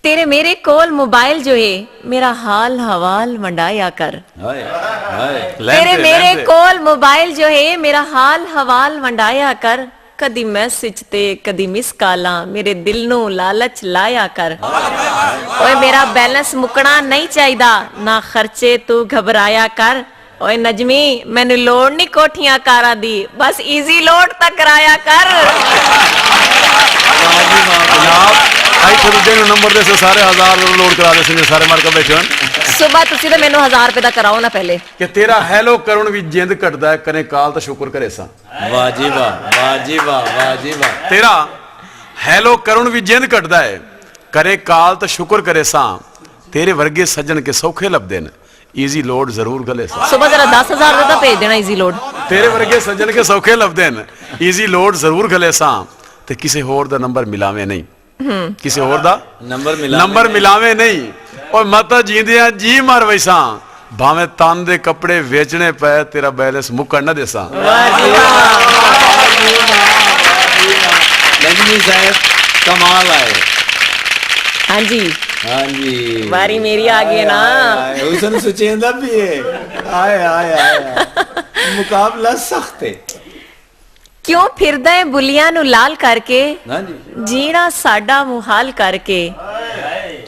तेरे मेरे कोल मोबाइल जो है मेरा हाल हवाल मंडाया कर। तेरे मेरे कोल मोबाइल जो है मेरा हाल हवाल मंडाया कर। कदी मैसेज ते कदी मिस काला मेरे दिल नू लालच लाया कर। ओए मेरा बैलेंस मुकना नहीं चाहिदा ना खर्चे तू घबराया कर। ओए नजमी मैनू लोड़ नहीं कोठियां कारा दी बस इजी लोड तक कराया कर। नंबर दे से सारे 1000 लोड करा दे सारे मार के बैठे सुबह तुसी ते मैनू 1000 रुपए दा कराओ ना पहले कि तेरा हेलो करुण भी जिंद घटदा है करे काल तो शुक्र करे सा। वाह जी वाह वाह जी वाह वाह जी वाह। तेरा हेलो करुण भी जिंद घटदा है करे काल तो शुक्र करे सा। तेरे वर्गे सज्जन के सौखे लभदे न इजी लोड जरूर गले सा। सुबह जरा 10,000 रुपए भेज देना इजी लोड। तेरे वर्गे सज्जन के सौखे लभदे न इजी लोड जरूर गले सा। ते किसी होर दा नंबर मिलावे नहीं किसी होर दा नंबर मिलावे नहीं। और माता जींदिया जी मार वैसा भावे तन दे कपड़े वेचने पे तेरा बैलेंस मुक्कण न देसा। नजमी साहब कमाल आए। हाँ जी हाँ जी बारी मेरी आ गई ना। हुसन सुचेंदा भी है। आए आए आए मुकाबला सख्त है। क्यों फिरदा है बुलियां नू लाल करके जीना साडा मुहाल करके।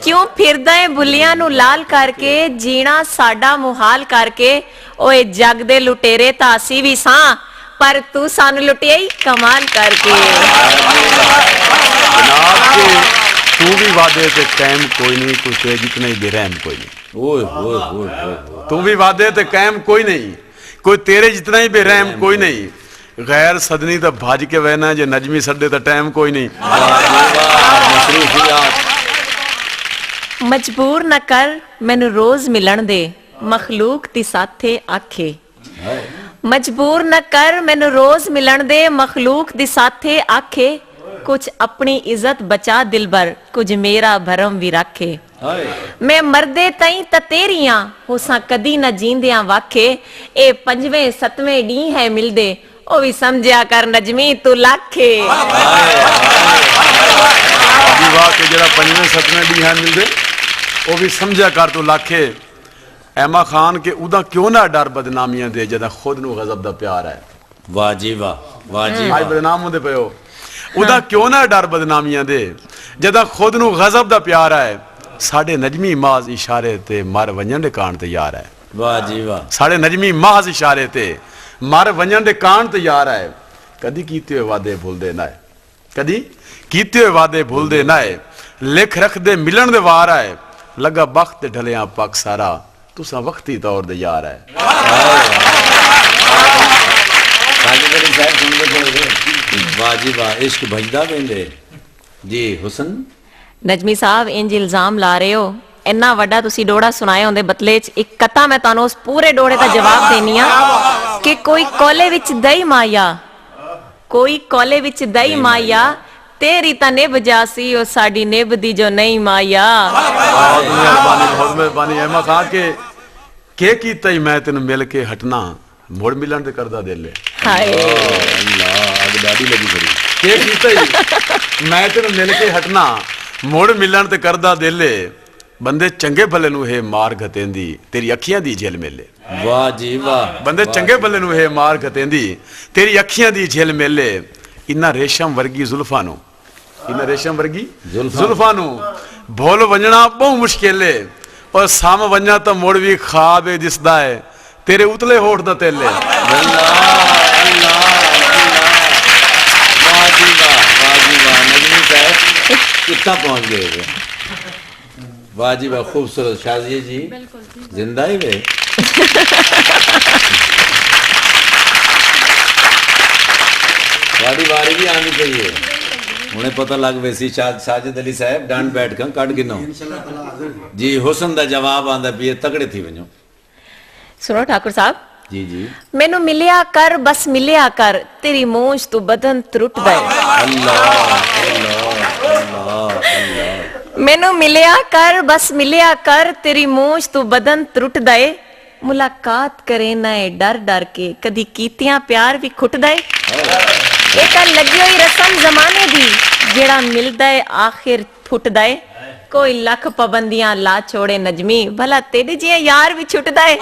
क्यों फिरदा है बुलियां नू लाल करके जीना साडा मुहाल करके। ओए जग दे लुटेरे तासी भी सां पर तू सानू लुटिया ही कमाल करके। तू भी वादे ते कायम कोई नहीं कोई तेरे जितना ही बेरहम कोई नहीं। ओए ओए ओए तू भी वादे ते कायम कोई नहीं कोई तेरे जितना ही बेरहम कोई नहीं। गैर सदनी तो भज के वहना जे नजमी सदे तो टाइम कोई नहीं। मजबूर न कर मैनू रोज मिलन दे मखलूक दी साथे आखे। मजबूर न कर मैनू रोज मिलन दे मखलूक दी साथे आखे। कुछ अपनी इज्जत बचा दिलबर कुछ मेरा भरम भी रखे। मैं मरदे तई ततेरियां होसा कदी न जींदियां वाखे। ए 5वें 7वें डी है मिलदे ओ भी समझिया कर नजमी तू लाखे। वाह के जरा 5वें 7वें डी है मिलदे ओ भी समझिया कर तू लाखे। एमा खान के उदा क्यों ना डर बदनामियां दे जदा खुद नू गजब दा प्यार है। वाह जी वाह वाह जी आज बदनाम होंदे पे हो उदा क्यों ना डर बदनामियां दे जदा खुद नू गजब दा प्यार है। साडे नजमी माज इशारे ते मर वंजन दे कान ते यार है। वाह जी वाह साडे नजमी माज इशारे ते मर वंजन दे कान ते यार है। कदी कीते हुए वादे भूलदे ना है कदी कीते हुए वादे भूलदे ना है। लिख रख दे मिलन दे वार है लगा बख्त ढलिया पक सारा तुसा वक्ती तौर दे यार है। वाह जी वाह इश्क भजदा वेंदे जी। हुसन नजमी साहब इंज इल्जाम ला रहे हो इन्ना वड्डा तुसी डोड़ा सुनाए होंदे बतले च एक कथा मैं तानू उस पूरे डोड़े दा जवाब देनी आ कि कोई कोले विच दही माया कोई कोले विच दही माया तेरी ता निभ जासी ओ साडी निभ दी जो नहीं माया। एमा खा के कीता ही मैं तेन मिल के हटना मुड़ मिलन ते करदा दिल। हाय अल्लाह अग दादी लगी खड़ी। के कीता ही मैं तेन मिल के हटना मुड़ मिलन ते करदा दिल। बंदे चंगे भले नू हे मार घतेंदी तेरी अखियां दी झिल मेले। वाह जी वाह बंदे चंगे भले नू हे मार घतेंदी तेरी अखियां दी झिल मेले। इन्ना रेशम वर्गी जुल्फां नू इन्ना रेशम वर्गी जुल्फां नू भोल वंजना बहुत मुश्किल है। और साम वंजा तो मुड़ भी ख्वाब दिसदा है तेरे उतले होठ दा तेले। कितना पहुंच गए। वाह जी वाह खूबसूरत। शाजिया जी जिंदा ही वे वारी भी आनी चाहिए। उन्हें पता लग वैसी साजिद अली साहब डांड बैठ कर कट गिनो जी। हुसन दा जवाब आंदा पिए तगड़े थी वनो। सुनो ठाकुर साहब जी जी मैनू मिलिया कर बस मिलिया कर तेरी मूंछ तू बदन त्रुट दे। मैनू मिलिया कर बस मिलिया कर तेरी मूंछ तू बदन त्रुट दे। मुलाकात करे ना डर डर के कदी कीतियां प्यार भी खुट दे। एक लगी हुई रस्म जमाने दी जेड़ा मिलदा है आखिर ਫੁੱਟਦਾ ਏ ਕੋਈ ਲੱਖ ਪਾਬੰਦੀਆਂ ਲਾ ਛੋੜੇ ਨਜਮੀ ਭਲਾ ਤੇਰੇ ਜਿਹਾ ਯਾਰ ਵੀ ਛੁੱਟਦਾ ਏ